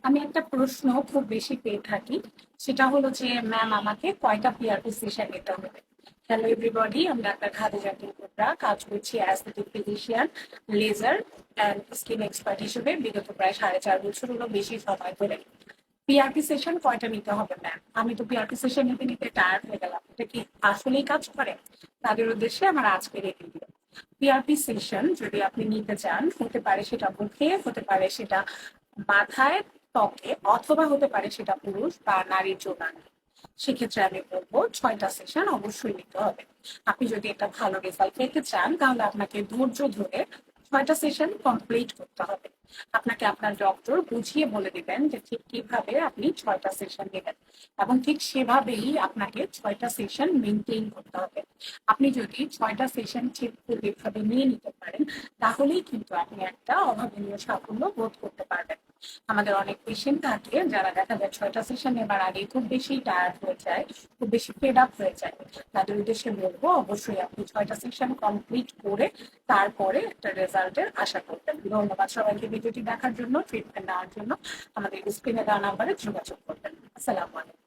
আমি একটা প্রশ্ন খুব বেশি পেয়ে থাকি। সেটা হলো যে ম্যাম আমাকে কয়টা পিআরপি সেশন নিতে হবে। হ্যালো এভরিবডি, আমি ডাক্তার খাদিজা কুবরা, কাজ করছি aesthetic physician, laser and skin expert হিসেবে বিগত প্রায় 4.5 বছর হলো, বেশি সময় ধরে। পিআরপি সেশন কয়টা নিতে হবে ম্যাম? আমি তো পিআরপি সেশন নিতে নিতে টায়ার্ড হয়ে গেলাম, এটা কি আসলেই কাজ করে? তাদের উদ্দেশ্যে আমার আজকের এই ভিডিও। পিআরপি সেশন যদি আপনি নিতে চান, হতে পারে সেটা মুখে, হতে পারে সেটা মাথায়, ত্বকে, অথবা হতে পারে সেটা পুরুষ বা নারীর যৌনাঙ্গে। সেক্ষেত্রে আমি বলবো 6টা সেশন অবশ্যই নিতে হবে। আপনি যদি একটা ভালো রেজাল্ট পেতে চান তাহলে আপনাকে ধৈর্য ধরে 6টা সেশন কমপ্লিট করতে হবে। আপনাকে আপনার ডক্টর বুঝিয়ে বলে দিবেন যে ঠিক কিভাবে আপনি 6টা সেশন নেবেন, এবং ঠিক সেভাবেই আপনাকে 6টা সেশন মেনটেন করতে হবে। আপনি যদি 6টা সেশন ঠিকভাবে নিয়ে নিতে পারেন, তাহলেই কিন্তু আপনি একটা অভাবনীয় সাফল্য বোধ করতে পারবেন। আমাদের অনেক পেশেন্ট থাকে যারা দেখা যায় 6টা সেশন নেবার আগে খুব বেশি টায়ার্ড হয়ে যায়, খুব বেশি ফেড আপ হয়ে যায়। তাদের উদ্দেশ্যে বলবো অবশ্যই আপনি 6টা সেশন কমপ্লিট করে তারপরে একটা রেজাল্টের আশা করবেন। ধন্যবাদ সবাইকে ভিডিওটি দেখার জন্য, ট্রিটমেন্ট নেওয়ার জন্য। আমাদের স্ক্রিনে দেওয়া নাম্বারে যোগাযোগ করবেন। আসসালামু আলাইকুম।